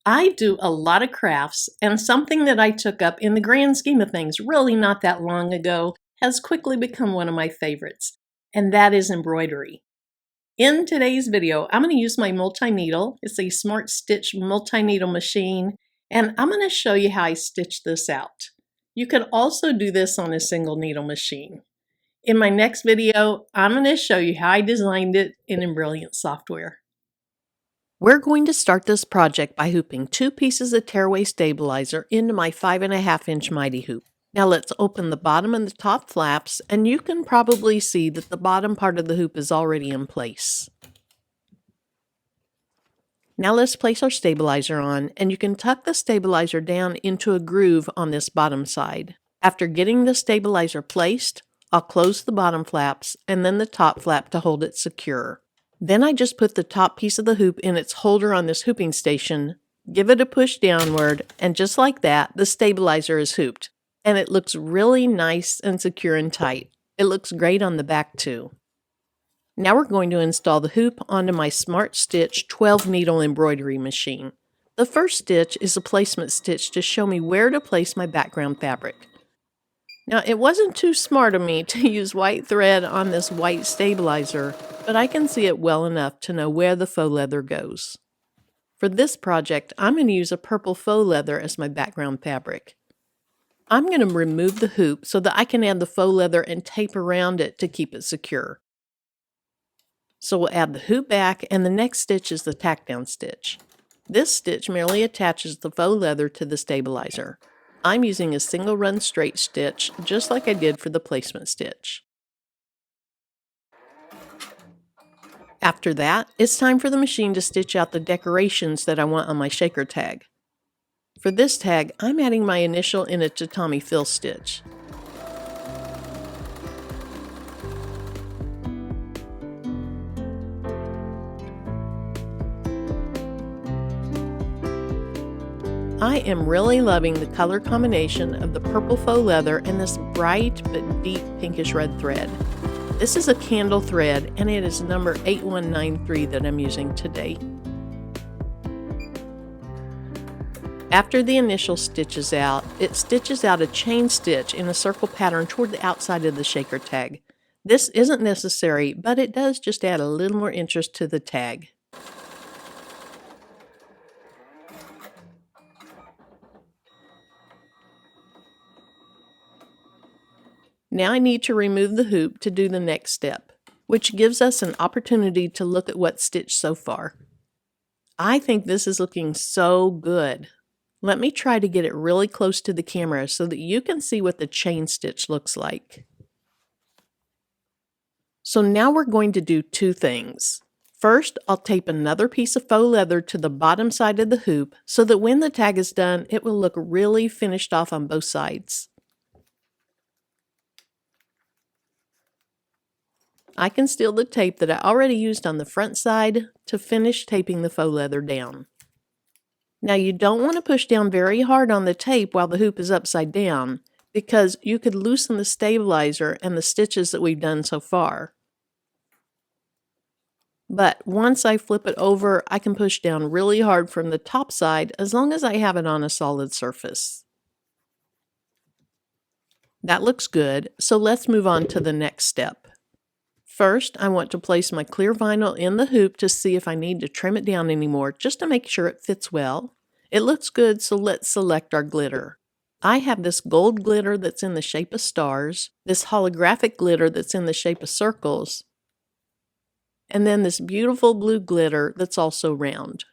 I do a lot of crafts, and something that I took up in the grand scheme of things really not that long ago has quickly become one of my favorites, and that is embroidery. In today's video, I'm going to use my multi-needle. It's a SmartStitch multi-needle machine, and I'm going to show you how I stitch this out. You can also do this on a single needle machine. In my next video, I'm going to show you how I designed it in Embroidery software. We're going to start this project by hooping 2 pieces of tearaway stabilizer into my 5.5-inch mighty hoop. Now let's open the bottom and the top flaps, and you can probably see that the bottom part of the hoop is already in place. Now let's place our stabilizer on, and you can tuck the stabilizer down into a groove on this bottom side. After getting the stabilizer placed, I'll close the bottom flaps and then the top flap to hold it secure. Then I just put the top piece of the hoop in its holder on this hooping station, give it a push downward, and just like that, the stabilizer is hooped. And it looks really nice and secure and tight. It looks great on the back too. Now we're going to install the hoop onto my SmartStitch 12 needle embroidery machine. The first stitch is a placement stitch to show me where to place my background fabric. Now it wasn't too smart of me to use white thread on this white stabilizer, but I can see it well enough to know where the faux leather goes. For this project, I'm going to use a purple faux leather as my background fabric. I'm going to remove the hoop so that I can add the faux leather and tape around it to keep it secure. So we'll add the hoop back, and the next stitch is the tack down stitch. This stitch merely attaches the faux leather to the stabilizer. I'm using a single run straight stitch, just like I did for the placement stitch. After that, it's time for the machine to stitch out the decorations that I want on my shaker tag. For this tag, I'm adding my initial in a tatami fill stitch. I am really loving the color combination of the purple faux leather and this bright but deep pinkish red thread. This is a candle thread, and it is number 8193 that I'm using today. After the initial stitch is out, it stitches out a chain stitch in a circle pattern toward the outside of the shaker tag. This isn't necessary, but it does just add a little more interest to the tag. Now I need to remove the hoop to do the next step, which gives us an opportunity to look at what's stitched so far. I think this is looking so good. Let me try to get it really close to the camera so that you can see what the chain stitch looks like. So now we're going to do 2 things. First, I'll tape another piece of faux leather to the bottom side of the hoop so that when the tag is done, it will look really finished off on both sides. I can steal the tape that I already used on the front side to finish taping the faux leather down. Now you don't want to push down very hard on the tape while the hoop is upside down, because you could loosen the stabilizer and the stitches that we've done so far. But once I flip it over, I can push down really hard from the top side as long as I have it on a solid surface. That looks good, so let's move on to the next step. First, I want to place my clear vinyl in the hoop to see if I need to trim it down anymore, just to make sure it fits well. It looks good, so let's select our glitter. I have this gold glitter that's in the shape of stars, this holographic glitter that's in the shape of circles, and then this beautiful blue glitter that's also round.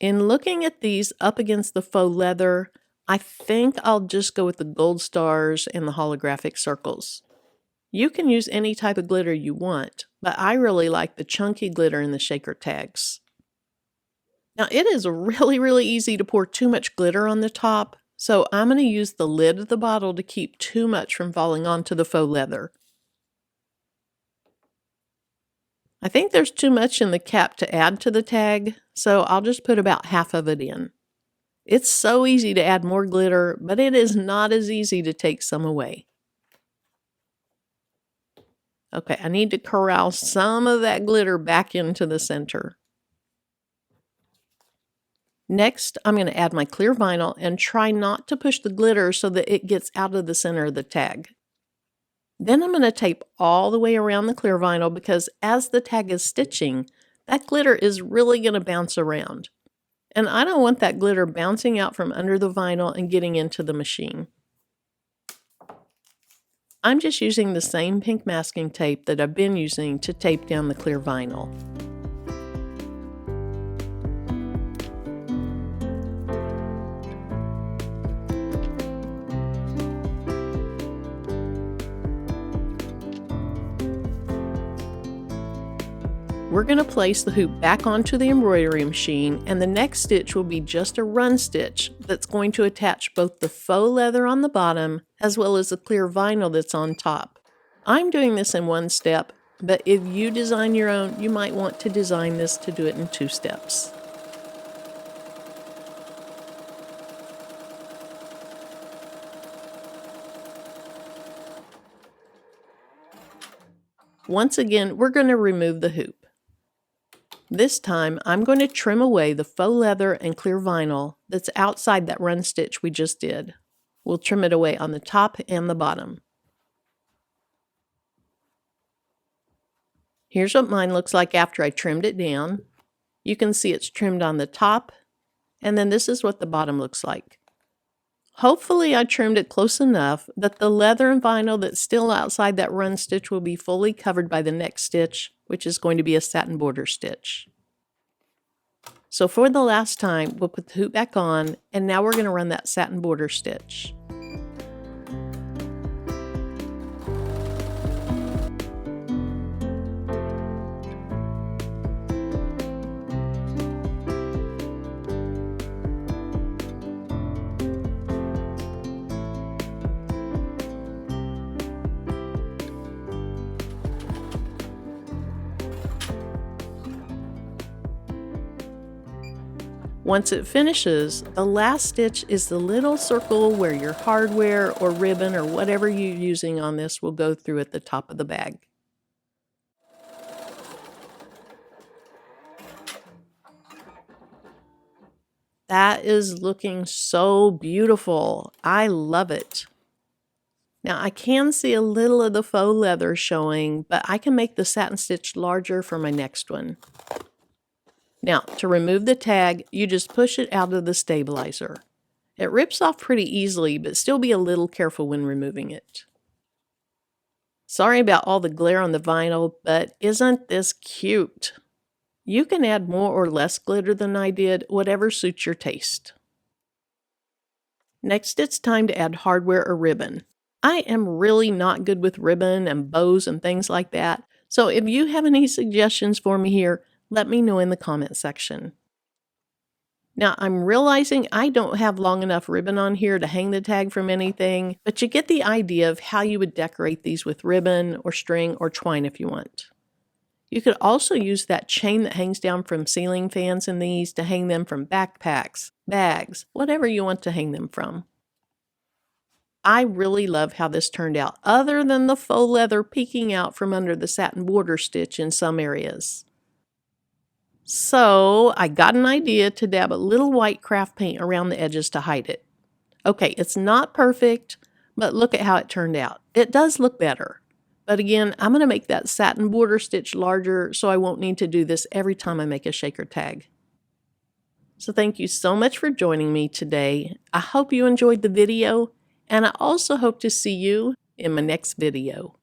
In looking at these up against the faux leather, I think I'll just go with the gold stars and the holographic circles. You can use any type of glitter you want, but I really like the chunky glitter in the shaker tags. Now it is really easy to pour too much glitter on the top, so I'm going to use the lid of the bottle to keep too much from falling onto the faux leather. I think there's too much in the cap to add to the tag, so I'll just put about half of it in. It's so easy to add more glitter, but it is not as easy to take some away. Okay, I need to corral some of that glitter back into the center. Next, I'm going to add my clear vinyl and try not to push the glitter so that it gets out of the center of the tag. Then I'm going to tape all the way around the clear vinyl because as the tag is stitching, that glitter is really going to bounce around. And I don't want that glitter bouncing out from under the vinyl and getting into the machine. I'm just using the same pink masking tape that I've been using to tape down the clear vinyl. We're going to place the hoop back onto the embroidery machine, and the next stitch will be just a run stitch that's going to attach both the faux leather on the bottom as well as the clear vinyl that's on top. I'm doing this in one step, but if you design your own, you might want to design this to do it in 2 steps. Once again, we're going to remove the hoop. This time, I'm going to trim away the faux leather and clear vinyl that's outside that run stitch we just did. We'll trim it away on the top and the bottom. Here's what mine looks like after I trimmed it down. You can see it's trimmed on the top, and then this is what the bottom looks like. Hopefully I trimmed it close enough that the leather and vinyl that's still outside that run stitch will be fully covered by the next stitch, which is going to be a satin border stitch. So for the last time, we'll put the hoop back on, and now we're going to run that satin border stitch. Once it finishes, the last stitch is the little circle where your hardware or ribbon or whatever you're using on this will go through at the top of the bag. That is looking so beautiful. I love it. Now I can see a little of the faux leather showing, but I can make the satin stitch larger for my next one. Now, to remove the tag, you just push it out of the stabilizer. It rips off pretty easily, but still be a little careful when removing it. Sorry about all the glare on the vinyl, but isn't this cute? You can add more or less glitter than I did, whatever suits your taste. Next, it's time to add hardware or ribbon. I am really not good with ribbon and bows and things like that, so if you have any suggestions for me here, let me know in the comment section. Now I'm realizing I don't have long enough ribbon on here to hang the tag from anything, but you get the idea of how you would decorate these with ribbon or string or twine if you want. You could also use that chain that hangs down from ceiling fans in these to hang them from backpacks, bags, whatever you want to hang them from. I really love how this turned out, other than the faux leather peeking out from under the satin border stitch in some areas. So I got an idea to dab a little white craft paint around the edges to hide it. Okay, it's not perfect, but look at how it turned out. It does look better. But again, I'm going to make that satin border stitch larger so I won't need to do this every time I make a shaker tag. So thank you so much for joining me today. I hope you enjoyed the video, and I also hope to see you in my next video.